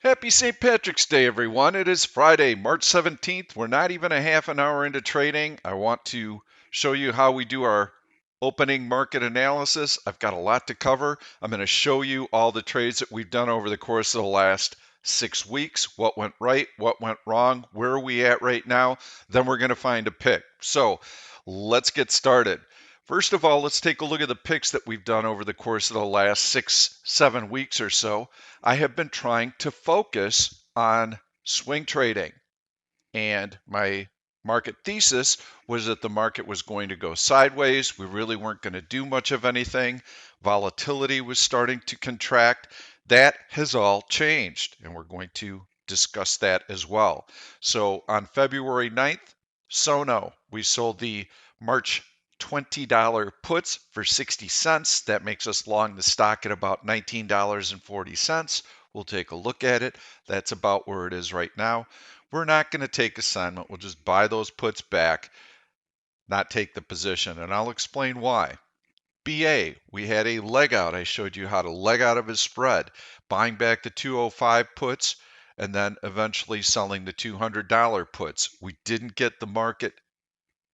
Happy St. Patrick's Day, everyone. It is Friday, March 17th. We're not even a half an hour into trading. I want to show you how we do our opening market analysis. I've got a lot to cover. I'm going to show you all the trades that we've done over the course of the last 6 weeks, what went right, what went wrong, where are we at right now. Then we're going to find a pick. So let's get started. First of all, let's take a look at the picks that we've done over the course of the last 6, 7 weeks or so. I have been trying to focus on swing trading, and my market thesis was that the market was going to go sideways. We really weren't going to do much of anything. Volatility was starting to contract. That has all changed, and we're going to discuss that as well. So on February 9th, Sono, we sold the March $20 puts for 60 cents. That makes us long the stock at about $19.40. We'll take a look at it. That's about where it is right now. We're not going to take assignment. We'll just buy those puts back, not take the position. And I'll explain why. BA, we had a leg out. I showed you how to leg out of his spread, buying back the 205 puts, and then eventually selling the $200 puts. We didn't get the market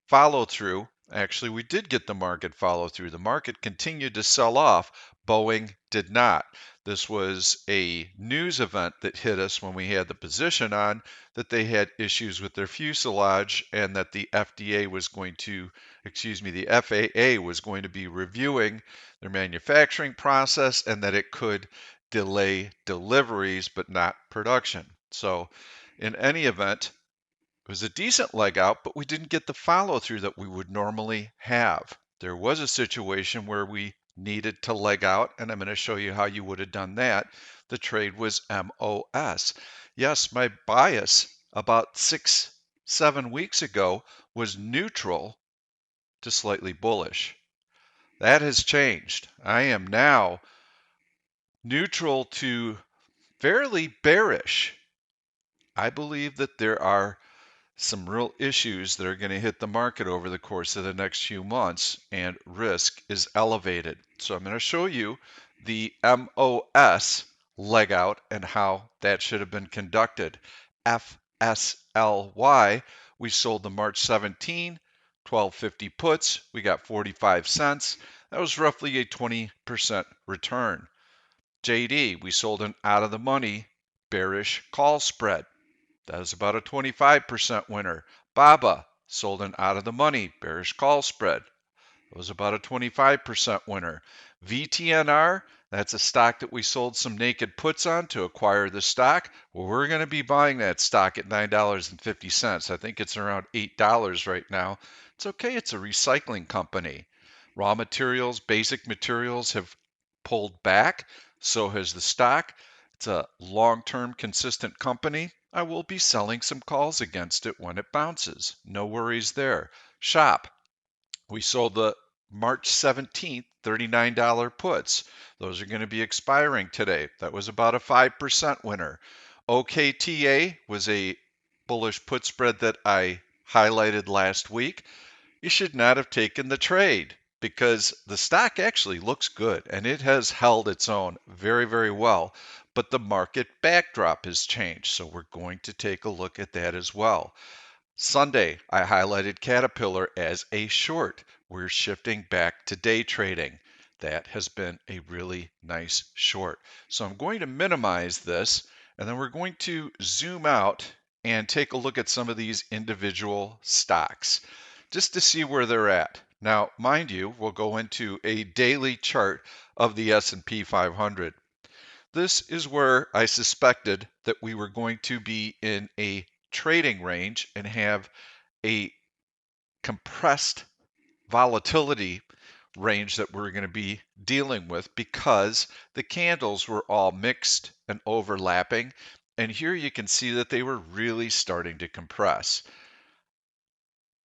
follow through. Actually, we did get the market follow through. The market continued to sell off. Boeing did not. This was a news event that hit us when we had the position on that they had issues with their fuselage and that the FDA was going to, the FAA was going to be reviewing their manufacturing process and that it could delay deliveries but not production. So, in any event, it was a decent leg out, but we didn't get the follow through that we would normally have. There was a situation where we needed to leg out, and I'm going to show you how you would have done that. The trade was MOS. Yes, my bias about 6, 7 weeks ago was neutral to slightly bullish. That has changed. I am now neutral to fairly bearish. I believe that there are some real issues that are going to hit the market over the course of the next few months, and risk is elevated. So I'm going to show you the MOS leg out and how that should have been conducted. FSLY, we sold the March 17, 1250 puts. We got 45 cents. That was roughly a 20% return. JD, we sold an out of the money bearish call spread. That was about a 25% winner. BABA sold an out of the money bearish call spread. It was about a 25% winner. VTNR, that's a stock that we sold some naked puts on to acquire the stock. Well, we're going to be buying that stock at $9.50. I think it's around $8 right now. It's okay. It's a recycling company. Raw materials, basic materials have pulled back. So has the stock. It's a long-term consistent company. I will be selling some calls against it when it bounces. No worries there. Shop. We sold the March 17th $39 puts. Those are going to be expiring today. That was about a 5% winner. OKTA was a bullish put spread that I highlighted last week. You should not have taken the trade because the stock actually looks good and it has held its own very, very well. But the market backdrop has changed. So we're going to take a look at that as well. Sunday, I highlighted Caterpillar as a short. We're shifting back to day trading. That has been a really nice short. So I'm going to minimize this and then we're going to zoom out and take a look at some of these individual stocks just to see where they're at. Now, mind you, we'll go into a daily chart of the S&P 500. This is where I suspected that we were going to be in a trading range and have a compressed volatility range that we're going to be dealing with because the candles were all mixed and overlapping. And here you can see that they were really starting to compress.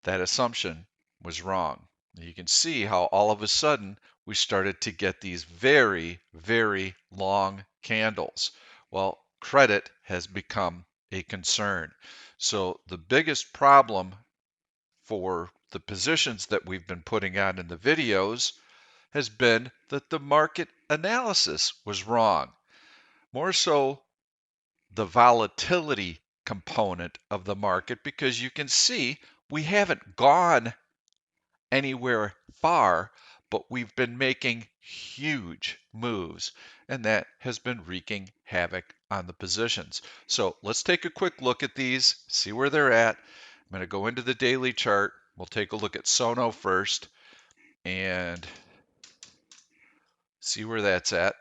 That assumption was wrong. You can see how all of a sudden we started to get these very, very long candles. Well, credit has become a concern. So the biggest problem for the positions that we've been putting on in the videos has been that the market analysis was wrong. More so the volatility component of the market, because you can see we haven't gone anywhere far, but we've been making huge moves, and that has been wreaking havoc on the positions. So let's take a quick look at these, see where they're at. I'm going to go into the daily chart. We'll take a look at Sono first and see where that's at.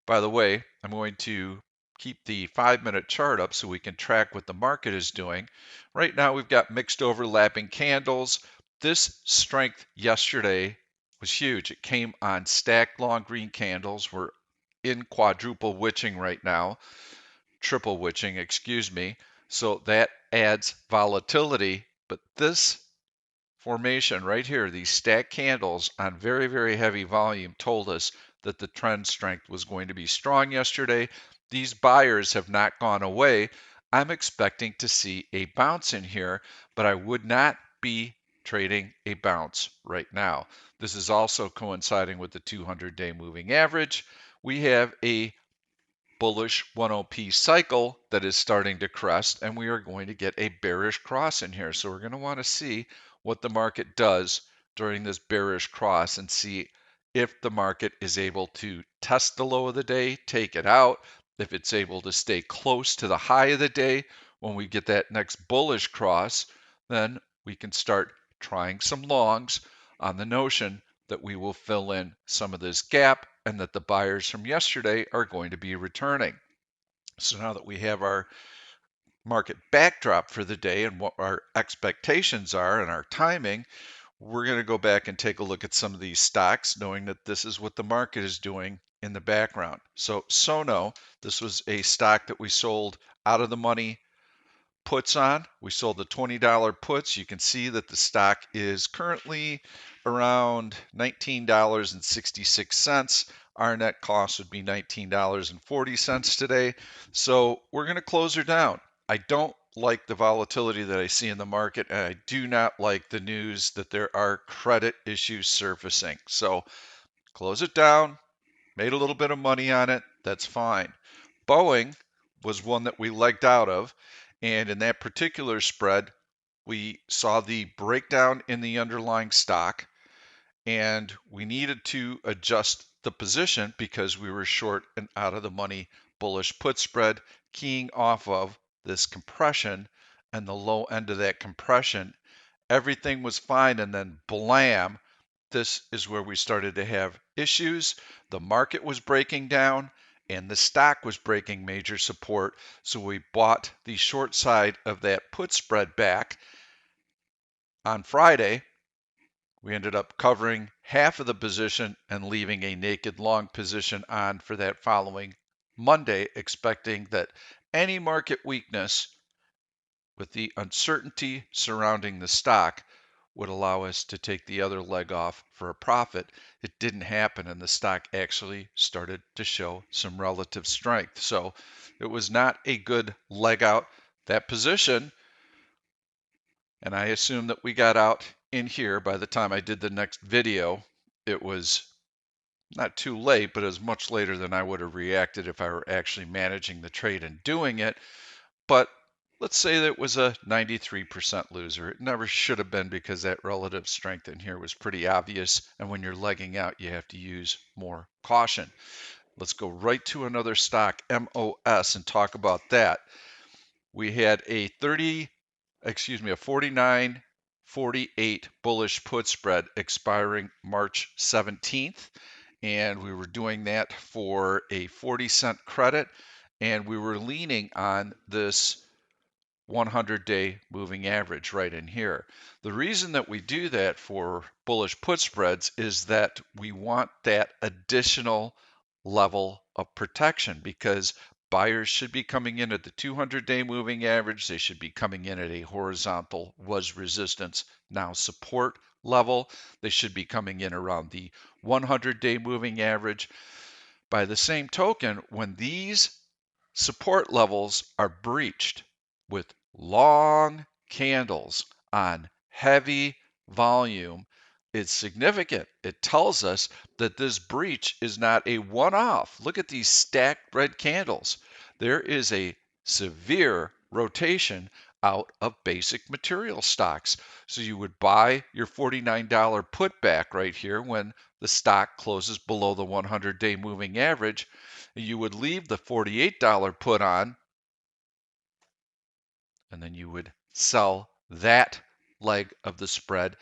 By the way, I'm going to keep the 5-minute chart up so we can track what the market is doing. Right now we've got mixed overlapping candles. This strength yesterday was huge. It came on stacked long green candles. We're in quadruple witching right now, triple witching, excuse me. So that adds volatility, but this formation right here, these stacked candles on very, very heavy volume, told us that the trend strength was going to be strong yesterday. These buyers have not gone away. I'm expecting to see a bounce in here, but I would not be trading a bounce right now. This is also coinciding with the 200-day moving average. We have a bullish 1OP cycle that is starting to crest, and we are going to get a bearish cross in here. So we're going to want to see what the market does during this bearish cross and see if the market is able to test the low of the day, take it out, if it's able to stay close to the high of the day. When we get that next bullish cross, then we can start trying some longs on the notion that we will fill in some of this gap and that the buyers from yesterday are going to be returning. So now that we have our market backdrop for the day and what our expectations are and our timing, we're going to go back and take a look at some of these stocks, knowing that this is what the market is doing in the background. So Sono, this was a stock that we sold out of the money puts on. We sold the $20 puts. You can see that the stock is currently around $19.66. Our net cost would be $19.40 today. So we're going to close her down. I don't like the volatility that I see in the market, and I do not like the news that there are credit issues surfacing. So close it down, made a little bit of money on it. That's fine. Boeing was one that we legged out of. And in that particular spread, we saw the breakdown in the underlying stock, and we needed to adjust the position because we were short an out of the money bullish put spread, keying off of this compression and the low end of that compression. Everything was fine, and then blam, this is where we started to have issues. The market was breaking down and the stock was breaking major support. So we bought the short side of that put spread back. On Friday, we ended up covering half of the position and leaving a naked long position on for that following Monday, expecting that any market weakness with the uncertainty surrounding the stock would allow us to take the other leg off for a profit. It didn't happen, and the stock actually started to show some relative strength. So it was not a good leg out. That position, and I assume that we got out in here by the time I did the next video. It was not too late, but it was much later than I would have reacted if I were actually managing the trade and doing it. But let's say that it was a 93% loser. It never should have been, because that relative strength in here was pretty obvious. And when you're legging out, you have to use more caution. Let's go right to another stock, MOS, and talk about that. We had a 49.48 bullish put spread expiring March 17th. And we were doing that for a 40-cent credit. And we were leaning on this 100-day moving average right in here. The reason that we do that for bullish put spreads is that we want that additional level of protection, because buyers should be coming in at the 200-day moving average. They should be coming in at a horizontal was resistance, now support level. They should be coming in around the 100-day moving average. By the same token, when these support levels are breached with long candles on heavy volume, it's significant. It tells us that this breach is not a one-off. Look at these stacked red candles. There is a severe rotation out of basic material stocks. So you would buy your $49 put back right here when the stock closes below the 100-day moving average. And you would leave the $48 put on, and then you would sell that leg of the spread.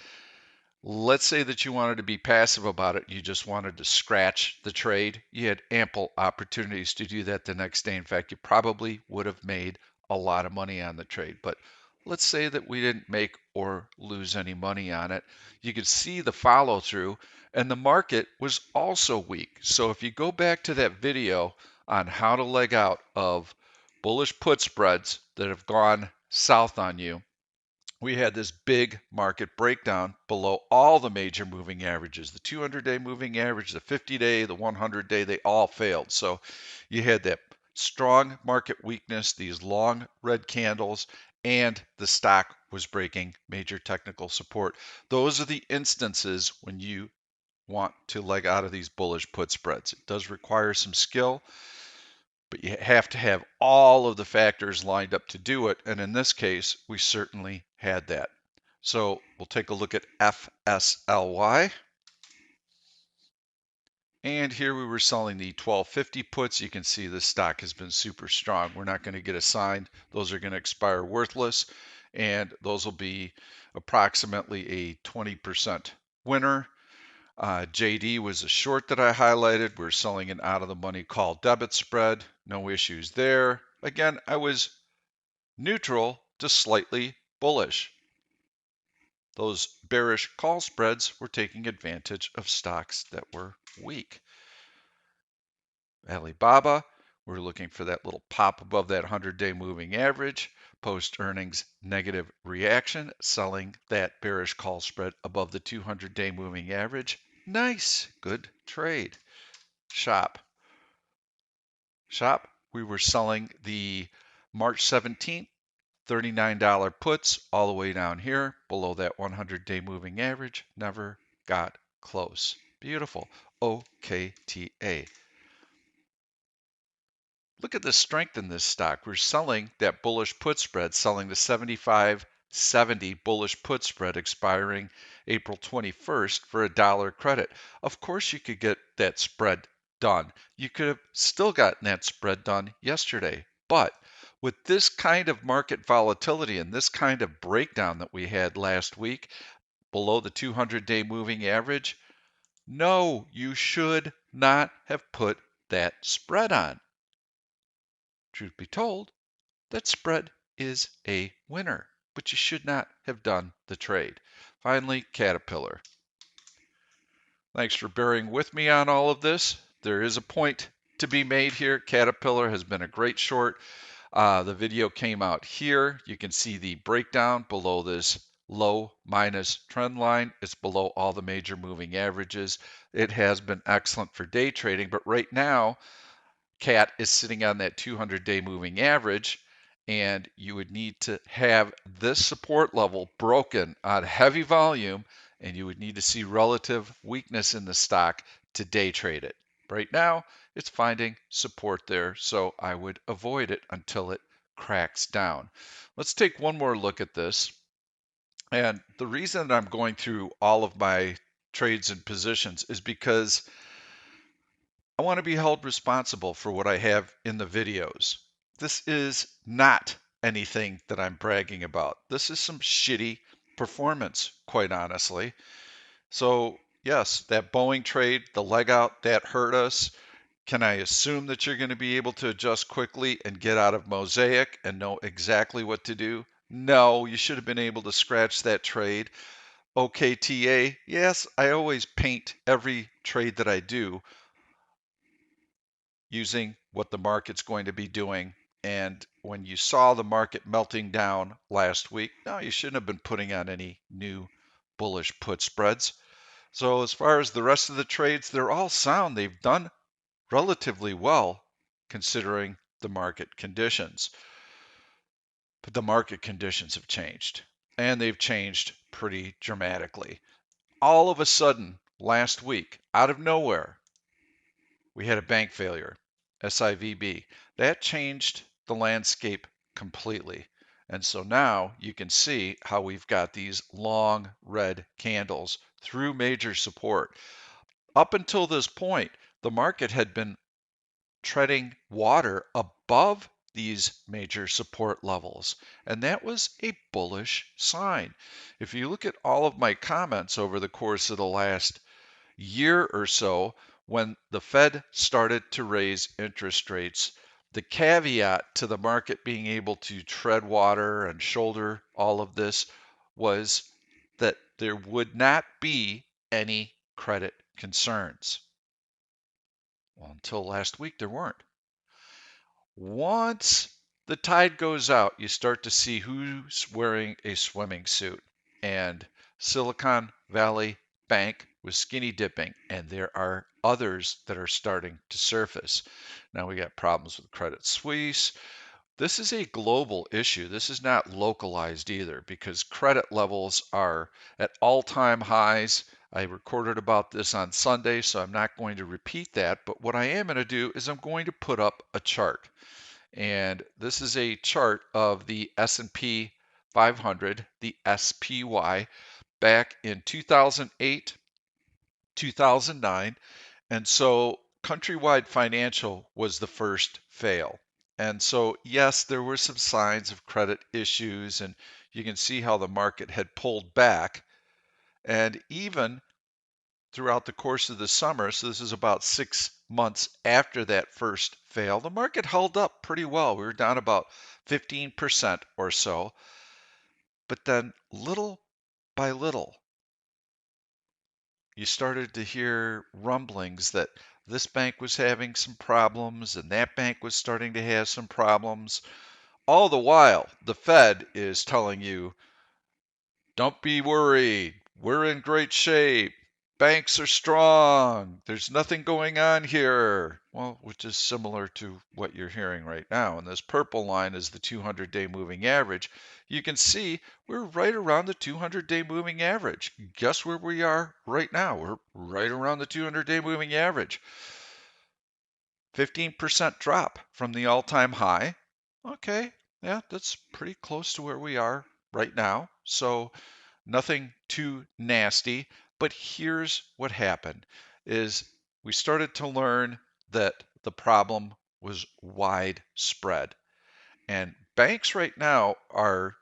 Let's say that you wanted to be passive about it. You just wanted to scratch the trade. You had ample opportunities to do that the next day. In fact, you probably would have made a lot of money on the trade. But let's say that we didn't make or lose any money on it. You could see the follow through, and the market was also weak. So if you go back to that video on how to leg out of bullish put spreads that have gone south on you, we had this big market breakdown below all the major moving averages. The 200-day moving average, the 50-day, the 100-day, they all failed. So you had that strong market weakness, these long red candles, and the stock was breaking major technical support. Those are the instances when you want to leg out of these bullish put spreads. It does require some skill, but you have to have all of the factors lined up to do it. And in this case, we certainly had that. So we'll take a look at FSLY. And here we were selling the 1250 puts. You can see the stock has been super strong. We're not going to get assigned. Those are going to expire worthless. And those will be approximately a 20% winner. JD was a short that I highlighted. We're selling an out of the money call debit spread. No issues there. Again, I was neutral to slightly bullish. Those bearish call spreads were taking advantage of stocks that were weak. Alibaba, we're looking for that little pop above that 100-day moving average. Post earnings negative reaction, selling that bearish call spread above the 200-day moving average. Nice, good trade. Shop, we were selling the March 17th $39 puts all the way down here below that 100-day moving average. Never got close. Beautiful. OKTA. Look at the strength in this stock. We're selling that bullish put spread, selling the 75.70 bullish put spread expiring April 21st for $1 credit. Of course, you could get that spread done. You could have still gotten that spread done yesterday. But with this kind of market volatility and this kind of breakdown that we had last week below the 200-day moving average, no, you should not have put that spread on. Truth be told, that spread is a winner, but you should not have done the trade. Finally, Caterpillar. Thanks for bearing with me on all of this. There is a point to be made here. Caterpillar has been a great short. The video came out here. You can see the breakdown below this low minus trend line. It's below all the major moving averages. It has been excellent for day trading, but right now, CAT is sitting on that 200-day moving average, and you would need to have this support level broken on heavy volume, and you would need to see relative weakness in the stock to day trade it. Right now, it's finding support there, so I would avoid it until it cracks down. Let's take one more look at this. And the reason that I'm going through all of my trades and positions is because I want to be held responsible for what I have in the videos. This is not anything that I'm bragging about. This is some shitty performance, quite honestly. So, yes, that Boeing trade, the leg out, that hurt us. Can I assume that you're going to be able to adjust quickly and get out of Mosaic and know exactly what to do? No, you should have been able to scratch that trade. OKTA, yes, I always paint every trade that I do using what the market's going to be doing. And when you saw the market melting down last week, no, you shouldn't have been putting on any new bullish put spreads. So as far as the rest of the trades, they're all sound. They've done relatively well considering the market conditions. But the market conditions have changed, and they've changed pretty dramatically. All of a sudden, last week, out of nowhere, we had a bank failure, SIVB. That changed the landscape completely. And so now you can see how we've got these long red candles through major support. Up until this point, the market had been treading water above these major support levels, and that was a bullish sign. If you look at all of my comments over the course of the last year or so, when the Fed started to raise interest rates, the caveat to the market being able to tread water and shoulder all of this was that there would not be any credit concerns. Well, until last week, there weren't. Once the tide goes out, you start to see who's wearing a swimming suit. And Silicon Valley Bank was skinny dipping, and there are others that are starting to surface. Now we got problems with Credit Suisse. This is a global issue. This is not localized either because credit levels are at all-time highs. I recorded about this on Sunday, so I'm not going to repeat that. But what I am going to do is I'm going to put up a chart. And this is a chart of the S&P 500, the SPY, back in 2008, 2009. And so Countrywide Financial was the first fail. And so, yes, there were some signs of credit issues, and you can see how the market had pulled back. And even throughout the course of the summer, so this is about 6 months after that first fail, the market held up pretty well. We were down about 15% or so. But then, little by little, you started to hear rumblings that this bank was having some problems and that bank was starting to have some problems. All the while, the Fed is telling you, don't be worried. We're in great shape. Banks are strong. There's nothing going on here. Well, which is similar to what you're hearing right now. And this purple line is the 200-day moving average. You can see we're right around the 200-day moving average. Guess where we are right now? We're right around the 200-day moving average. 15% drop from the all-time high. Okay, yeah, that's pretty close to where we are right now. So nothing too nasty. But here's what happened is we started to learn that the problem was widespread. And banks right now are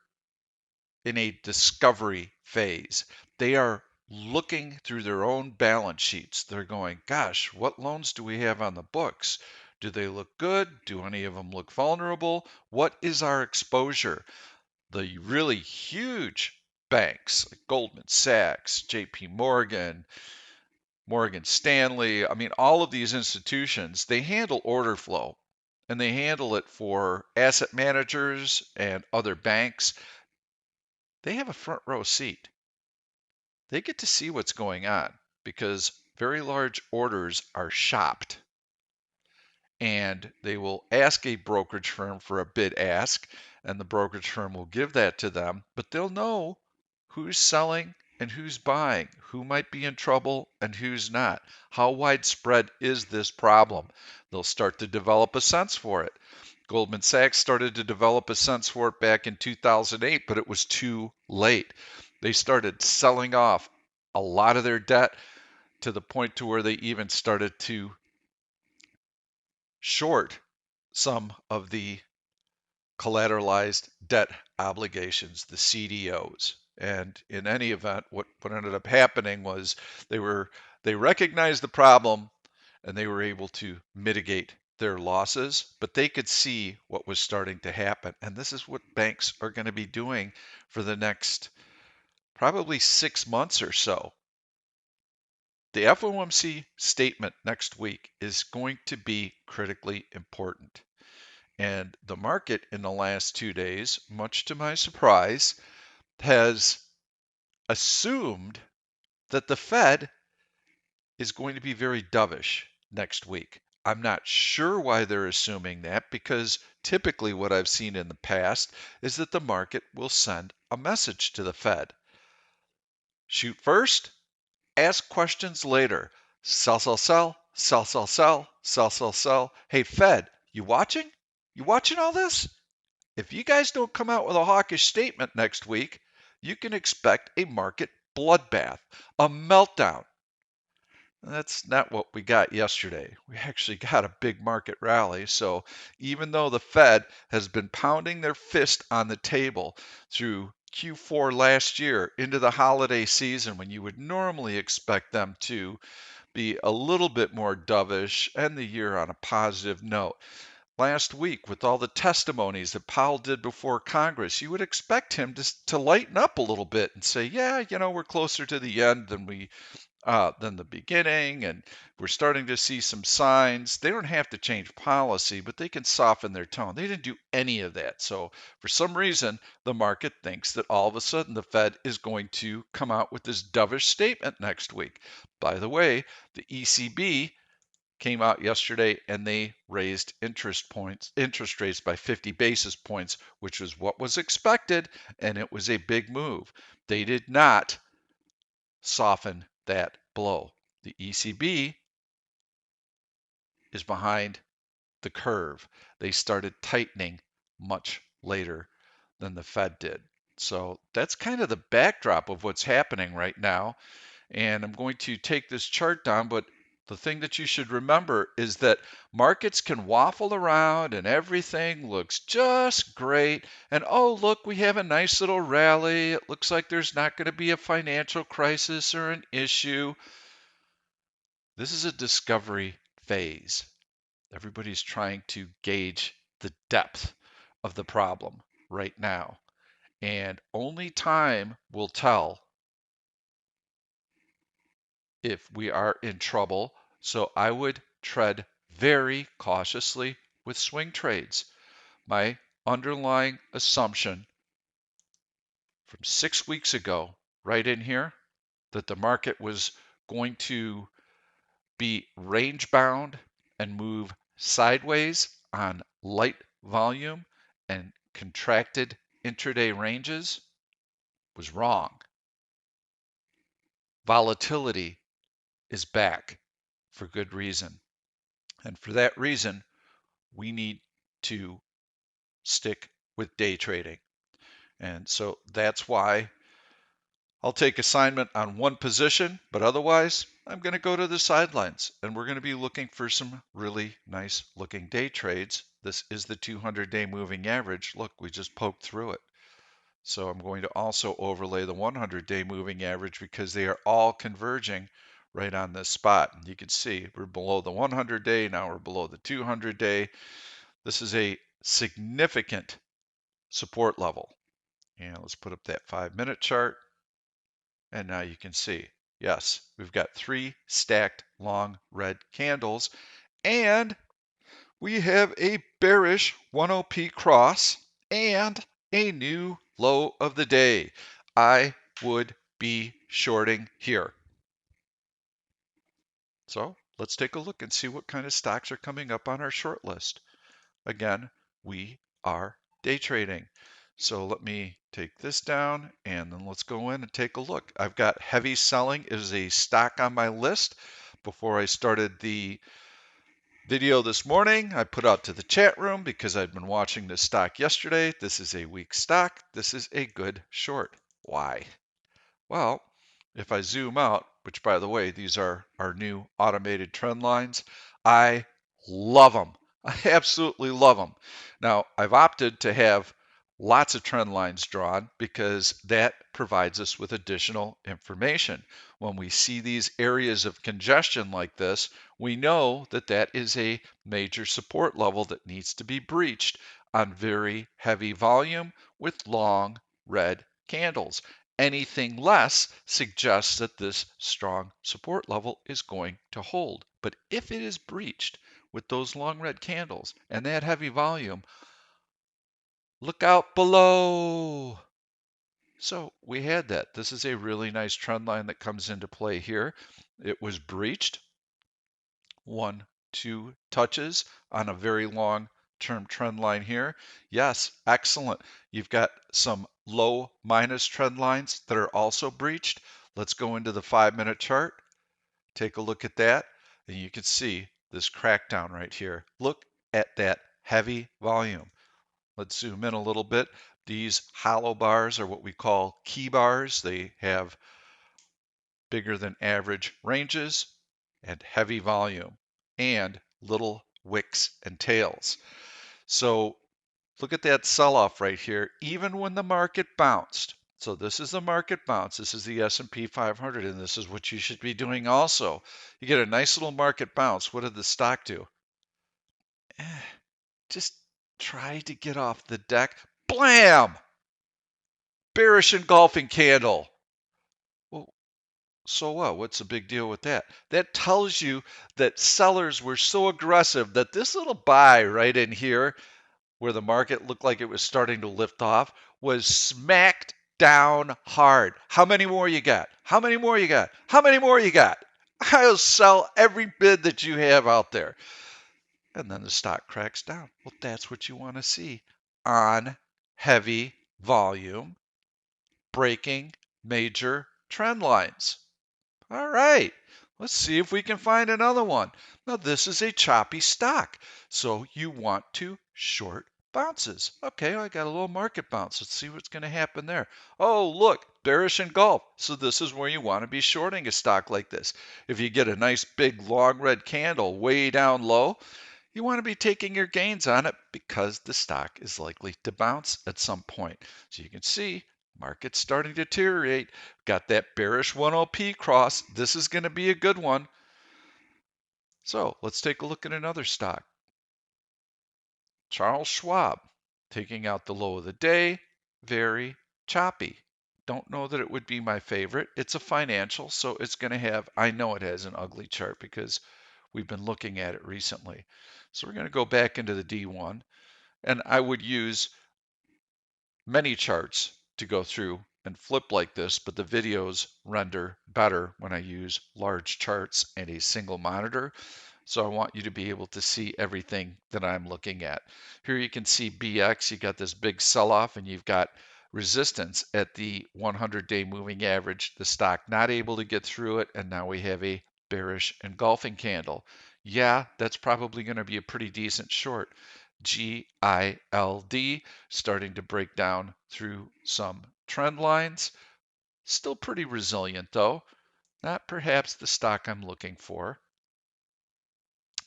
in a discovery phase. They are looking through their own balance sheets. They're going, gosh, what loans do we have on the books? Do they look good? Do any of them look vulnerable? What is our exposure? The really huge banks like Goldman Sachs, JP Morgan, Morgan Stanley, I mean, all of these institutions, they handle order flow and they handle it for asset managers and other banks. They have a front row seat. They get to see what's going on because very large orders are shopped and they will ask a brokerage firm for a bid ask, and the brokerage firm will give that to them, but they'll know who's selling and who's buying, who might be in trouble and who's not. How widespread is this problem? They'll start to develop a sense for it. Goldman Sachs started to develop a sense for it back in 2008, but it was too late. They started selling off a lot of their debt to the point to where they even started to short some of the collateralized debt obligations, the CDOs. And in any event, what ended up happening was they recognized the problem and they were able to mitigate their losses, but they could see what was starting to happen. And this is what banks are going to be doing for the next probably 6 months or so. The FOMC statement next week is going to be critically important. And the market in the last 2 days, much to my surprise, has assumed that the Fed is going to be very dovish next week. I'm not sure why they're assuming that because typically what I've seen in the past is that the market will send a message to the Fed. Shoot first, ask questions later. Sell, sell, sell, sell, sell, sell, sell, sell, sell. Hey, Fed, you watching? You watching all this? If you guys don't come out with a hawkish statement next week, you can expect a market bloodbath, a meltdown. That's not what we got yesterday. We actually got a big market rally. So even though the Fed has been pounding their fist on the table through Q4 last year into the holiday season, when you would normally expect them to be a little bit more dovish and the year on a positive note, last week with all the testimonies that Powell did before Congress, you would expect him to lighten up a little bit and say, yeah, we're closer to the end than the beginning, and we're starting to see some signs. They don't have to change policy, but they can soften their tone. They didn't do any of that. So for some reason, the market thinks that all of a sudden the Fed is going to come out with this dovish statement next week. By the way, the ECB came out yesterday and they raised interest rates by 50 basis points, which was what was expected, and it was a big move. They did not soften that blow. The ECB is behind the curve. They started tightening much later than the Fed did. So that's kind of the backdrop of what's happening right now. And I'm going to take this chart down, but the thing that you should remember is that markets can waffle around and everything looks just great. And oh, look, we have a nice little rally. It looks like there's not going to be a financial crisis or an issue. This is a discovery phase. Everybody's trying to gauge the depth of the problem right now. And only time will tell if we are in trouble. So I would tread very cautiously with swing trades. My underlying assumption from 6 weeks ago, right in here, that the market was going to be range bound and move sideways on light volume and contracted intraday ranges was wrong. Volatility is back for good reason. And for that reason, we need to stick with day trading. And so that's why I'll take assignment on one position, but otherwise I'm going to go to the sidelines and we're going to be looking for some really nice looking day trades. This is the 200-day moving average. Look, we just poked through it. So I'm going to also overlay the 100-day moving average because they are all converging right on this spot. And you can see we're below the 100-day, now we're below the 200-day. This is a significant support level. And let's put up that 5-minute chart. And now you can see, yes, we've got 3 stacked long red candles, and we have a bearish 1OP cross and a new low of the day. I would be shorting here. So let's take a look and see what kind of stocks are coming up on our short list. Again, we are day trading. So let me take this down and then let's go in and take a look. I've got heavy selling is a stock on my list. Before I started the video this morning, I put out to the chat room because I'd been watching this stock yesterday. This is a weak stock. This is a good short. Why? Well, if I zoom out, which by the way, these are our new automated trend lines, I love them. I absolutely love them. Now, I've opted to have lots of trend lines drawn because that provides us with additional information. When we see these areas of congestion like this, we know that that is a major support level that needs to be breached on very heavy volume with long red candles. Anything less suggests that this strong support level is going to hold. But if it is breached with those long red candles and that heavy volume, look out below. So we had that. This is a really nice trend line that comes into play here. It was breached 1, 2 touches on a very long term trend line here. Yes, excellent. You've got some low minus trend lines that are also breached. Let's go into the 5-minute chart. Take a look at that, and you can see this crackdown right here. Look at that heavy volume. Let's zoom in a little bit. These hollow bars are what we call key bars. They have bigger than average ranges and heavy volume and little wicks and tails. So look at that sell-off right here, even when the market bounced. So this is the market bounce. This is the S&P 500, and this is what you should be doing also. You get a nice little market bounce. What did the stock do? Just try to get off the deck. Blam! Bearish engulfing candle. Well, so what? What's the big deal with that? That tells you that sellers were so aggressive that this little buy right in here, where the market looked like it was starting to lift off, was smacked down hard. How many more you got? How many more you got? How many more you got? I'll sell every bid that you have out there. And then the stock cracks down. Well, that's what you want to see on heavy volume, breaking major trend lines. All right, let's see if we can find another one. Now, this is a choppy stock, so you want to short bounces. Okay, I got a little market bounce. Let's see what's going to happen there. Oh, look, bearish engulf. So this is where you want to be shorting a stock like this. If you get a nice big long red candle way down low, you want to be taking your gains on it because the stock is likely to bounce at some point. So you can see market's starting to deteriorate. Got that bearish 1OP cross. This is going to be a good one. So let's take a look at another stock. Charles Schwab, taking out the low of the day, very choppy. Don't know that it would be my favorite. It's a financial, so it's going to have, I know it has an ugly chart because we've been looking at it recently. So we're going to go back into the D1, and I would use many charts to go through and flip like this, but the videos render better when I use large charts and a single monitor. So I want you to be able to see everything that I'm looking at. Here you can see BX, you got this big sell-off and you've got resistance at the 100-day moving average. The stock not able to get through it, and now we have a bearish engulfing candle. Yeah, that's probably going to be a pretty decent short. GILD starting to break down through some trend lines. Still pretty resilient though. Not perhaps the stock I'm looking for.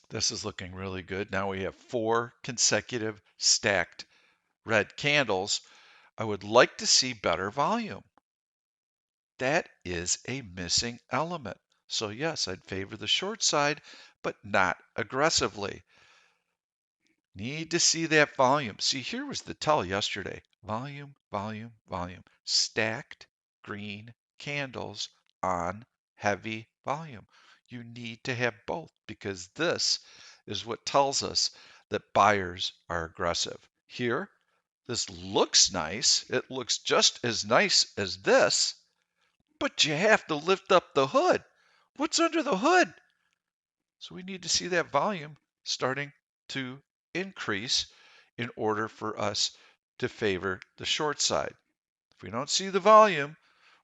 This is looking really good. Now we have 4 consecutive stacked red candles. I would like to see better volume. That is a missing element. So yes, I'd favor the short side, but not aggressively. Need to see that volume. See, here was the tell yesterday. Volume, volume, volume. Stacked green candles on heavy volume. You need to have both because this is what tells us that buyers are aggressive. Here, this looks nice. It looks just as nice as this, but you have to lift up the hood. What's under the hood? So we need to see that volume starting to increase in order for us to favor the short side. If we don't see the volume,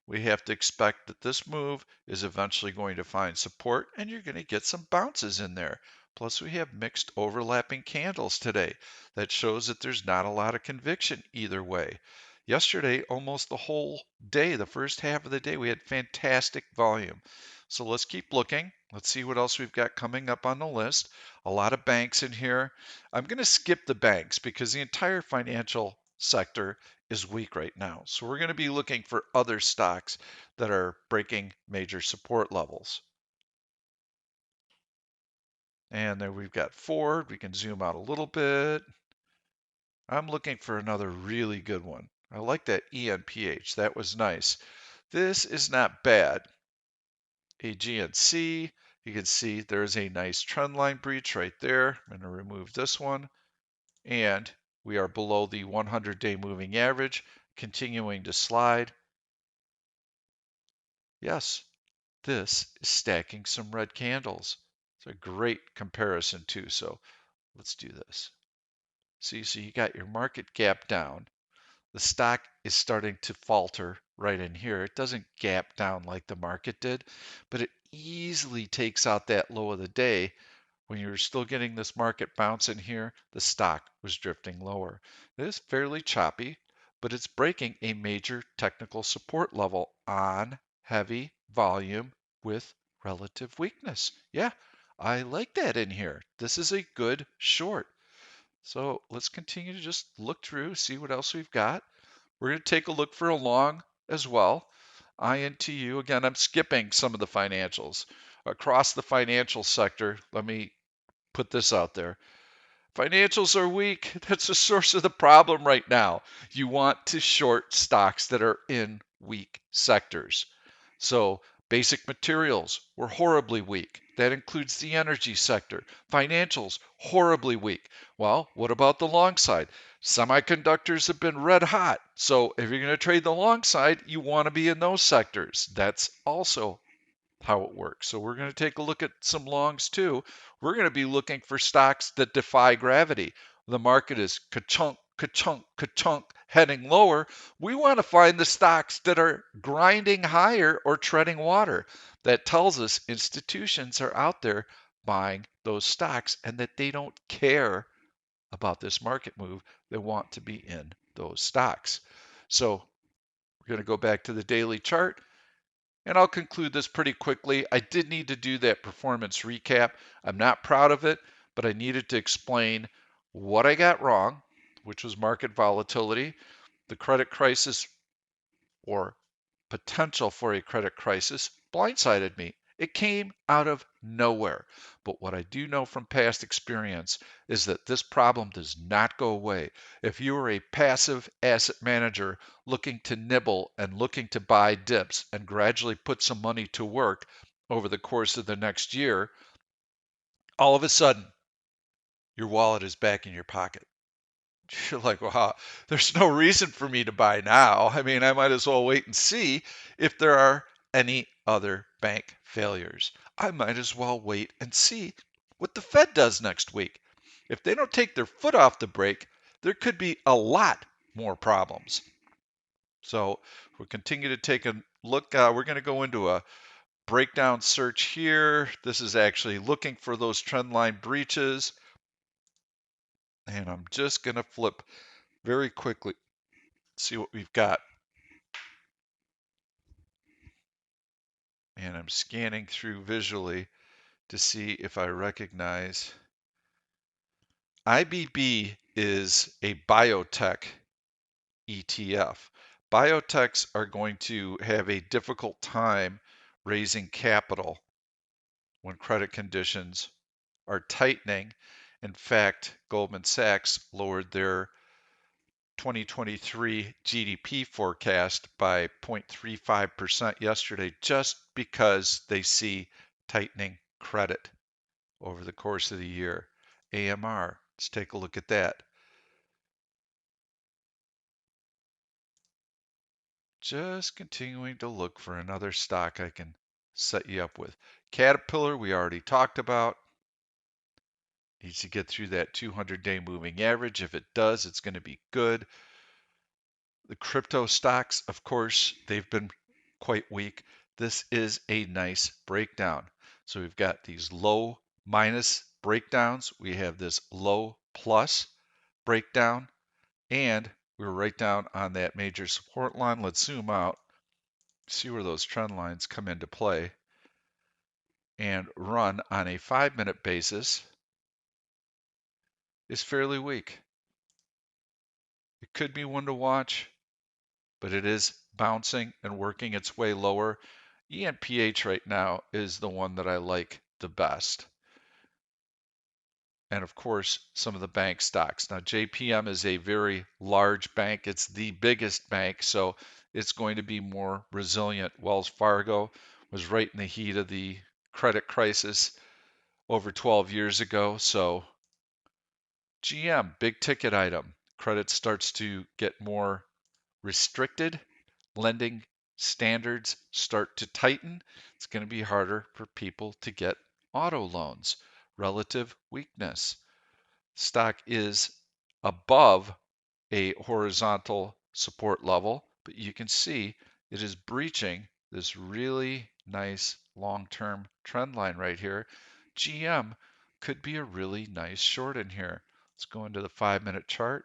we have to expect that this move is eventually going to find support and you're going to get some bounces in there. Plus we have mixed overlapping candles today. That shows that there's not a lot of conviction either way. Yesterday, almost the whole day, the first half of the day, we had fantastic volume. So let's keep looking. Let's see what else we've got coming up on the list. A lot of banks in here. I'm going to skip the banks because the entire financial sector is weak right now. So we're going to be looking for other stocks that are breaking major support levels. And then we've got Ford. We can zoom out a little bit. I'm looking for another really good one. I like that ENPH. That was nice. This is not bad. AGNC, you can see there's a nice trend line breach right there. I'm going to remove this one. And we are below the 100-day moving average, continuing to slide. Yes, this is stacking some red candles. It's a great comparison too. So let's do this. See, so you got your market gap down. The stock is starting to falter right in here. It doesn't gap down like the market did, but it easily takes out that low of the day when you're still getting this market bounce in here, the stock was drifting lower. It is fairly choppy, but it's breaking a major technical support level on heavy volume with relative weakness. Yeah, I like that in here. This is a good short. So let's continue to just look through, see what else we've got. We're going to take a look for a long as well. INTU, again, I'm skipping some of the financials. Across the financial sector, let me put this out there. Financials are weak. That's the source of the problem right now. You want to short stocks that are in weak sectors. So basic materials were horribly weak. That includes the energy sector. Financials, horribly weak. Well, what about the long side? Semiconductors have been red hot. So if you're going to trade the long side, you want to be in those sectors. That's also how it works. So we're going to take a look at some longs too. We're going to be looking for stocks that defy gravity. The market is ka-chunk, ka-chunk, ka-chunk, heading lower. We want to find the stocks that are grinding higher or treading water. That tells us institutions are out there buying those stocks and that they don't care about this market move. They want to be in those stocks. So we're going to go back to the daily chart. And I'll conclude this pretty quickly. I did need to do that performance recap. I'm not proud of it, but I needed to explain what I got wrong, which was market volatility, the credit crisis or potential for a credit crisis blindsided me. It came out of nowhere. But what I do know from past experience is that this problem does not go away. If you are a passive asset manager looking to nibble and looking to buy dips and gradually put some money to work over the course of the next year, all of a sudden, your wallet is back in your pocket. You're like, wow, there's no reason for me to buy now. I mean, I might as well wait and see if there are any other bank failures. I might as well wait and see what the Fed does next week. If they don't take their foot off the brake, there could be a lot more problems. So we'll continue to take a look. We're going to go into a breakdown search here. This is actually looking for those trend line breaches. And I'm just going to flip very quickly, see what we've got. And I'm scanning through visually to see if I recognize. IBB is a biotech ETF. Biotechs are going to have a difficult time raising capital when credit conditions are tightening. In fact, Goldman Sachs lowered their 2023 GDP forecast by 0.35% yesterday just because they see tightening credit over the course of the year. AMR, let's take a look at that. Just continuing to look for another stock I can set you up with. Caterpillar, we already talked about. Needs to get through that 200-day moving average. If it does, it's going to be good. The crypto stocks, of course, they've been quite weak. This is a nice breakdown. So we've got these low minus breakdowns. We have this low plus breakdown, and we're right down on that major support line. Let's zoom out, see where those trend lines come into play, and run on a 5-minute basis is fairly weak. It could be one to watch, but it is bouncing and working its way lower. ENPH right now is the one that I like the best. And of course, some of the bank stocks. Now, JPM is a very large bank. It's the biggest bank, so it's going to be more resilient. Wells Fargo was right in the heat of the credit crisis over 12 years ago. So GM, big ticket item. Credit starts to get more restricted, lending standards start to tighten, it's going to be harder for people to get auto loans. Relative weakness. Stock is above a horizontal support level, but you can see it is breaching this really nice long-term trend line right here. GM could be a really nice short in here. Let's go into the 5-minute chart,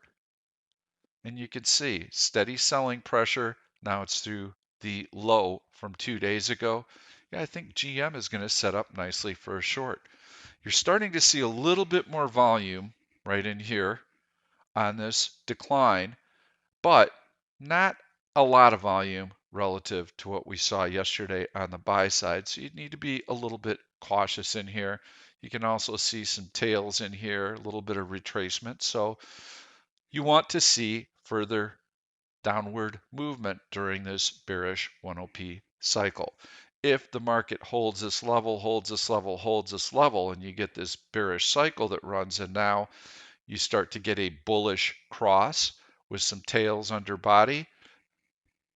and you can see steady selling pressure. Now it's through the low from 2 days ago. Yeah, I think GM is going to set up nicely for a short. You're starting to see a little bit more volume right in here on this decline, but not a lot of volume relative to what we saw yesterday on the buy side. So you need to be a little bit cautious in here. You can also see some tails in here, a little bit of retracement. So you want to see further downward movement during this bearish 1OP cycle. If the market holds this level, holds this level, holds this level, and you get this bearish cycle that runs, and now you start to get a bullish cross with some tails under body,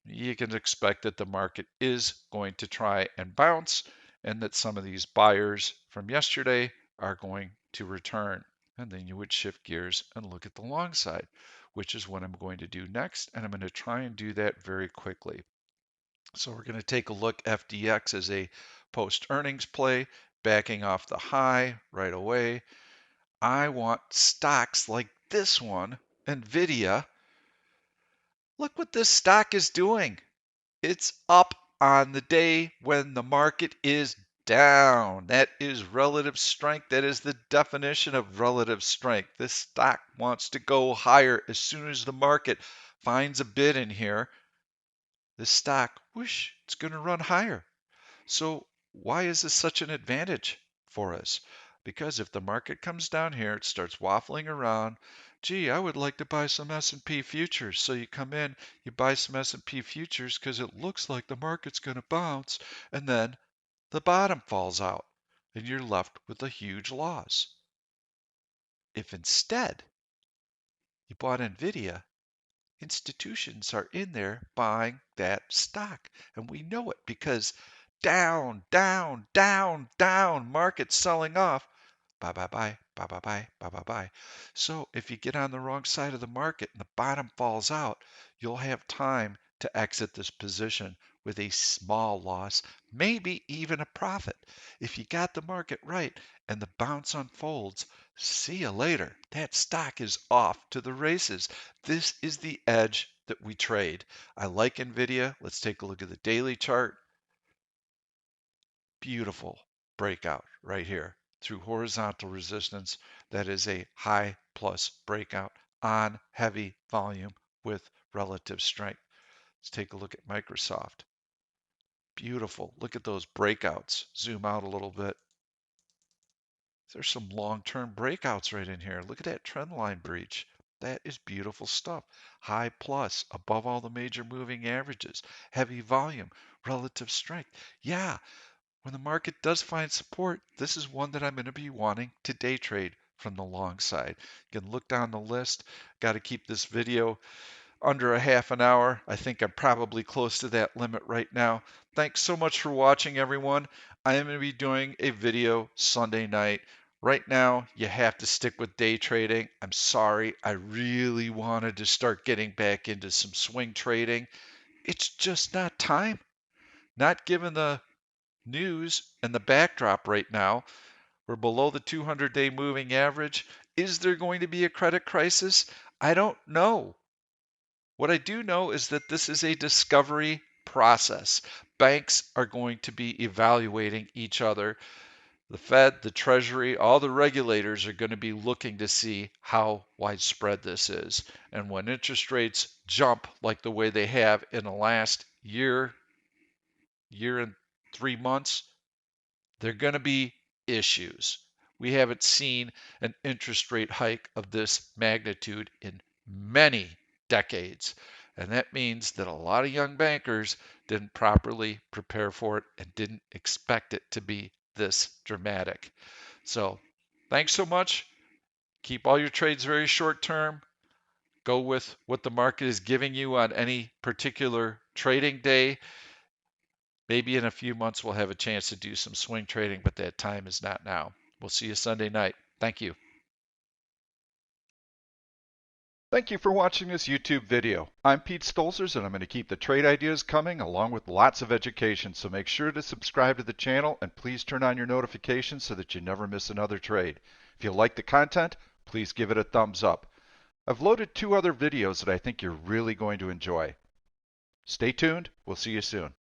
you can expect that the market is going to try and bounce, and that some of these buyers from yesterday are going to return. And then you would shift gears and look at the long side, which is what I'm going to do next. And I'm going to try and do that very quickly. So we're going to take a look. FDX as a post earnings play, backing off the high right away. I want stocks like this one, NVIDIA. Look what this stock is doing. It's up on the day when the market is down. That is relative strength. That is the definition of relative strength. This stock wants to go higher as soon as the market finds a bid in here. This stock, whoosh, it's going to run higher. So why is this such an advantage for us? Because if the market comes down here, it starts waffling around. Gee, I would like to buy some S&P futures. So you come in, you buy some S&P futures because it looks like the market's going to bounce, and then the bottom falls out, and you're left with a huge loss. If instead you bought NVIDIA, institutions are in there buying that stock. And we know it because down, down, down, down, market selling off. Bye, bye, bye, bye, bye, bye, bye, bye, bye. So if you get on the wrong side of the market and the bottom falls out, you'll have time to exit this position with a small loss, maybe even a profit. If you got the market right and the bounce unfolds, see you later. That stock is off to the races. This is the edge that we trade. I like NVIDIA. Let's take a look at the daily chart. Beautiful breakout right here through horizontal resistance. That is a high plus breakout on heavy volume with relative strength. Let's take a look at Microsoft. Beautiful. Look at those breakouts. Zoom out a little bit. There's some long-term breakouts right in here. Look at that trend line breach. That is beautiful stuff. High plus, above all the major moving averages. Heavy volume, relative strength. Yeah, when the market does find support, this is one that I'm going to be wanting to day trade from the long side. You can look down the list. Got to keep this video under a half an hour. I think I'm probably close to that limit right now. Thanks so much for watching, everyone. I am going to be doing a video Sunday night. Right now, you have to stick with day trading. I'm sorry. I really wanted to start getting back into some swing trading. It's just not time. Not given the news and the backdrop right now. We're below the 200-day moving average. Is there going to be a credit crisis? I don't know. What I do know is that this is a discovery process. Banks are going to be evaluating each other. The Fed, the Treasury, all the regulators are going to be looking to see how widespread this is. And when interest rates jump like the way they have in the last year and 3 months, there are going to be issues. We haven't seen an interest rate hike of this magnitude in many decades. And that means that a lot of young bankers didn't properly prepare for it and didn't expect it to be this dramatic. So thanks so much. Keep all your trades very short term. Go with what the market is giving you on any particular trading day. Maybe in a few months we'll have a chance to do some swing trading, but that time is not now. We'll see you Sunday night. Thank you. Thank you for watching this YouTube video. I'm Pete Stolzers and I'm going to keep the trade ideas coming along with lots of education, so make sure to subscribe to the channel and please turn on your notifications so that you never miss another trade. If you like the content, please give it a thumbs up. I've loaded 2 other videos that I think you're really going to enjoy. Stay tuned. We'll see you soon.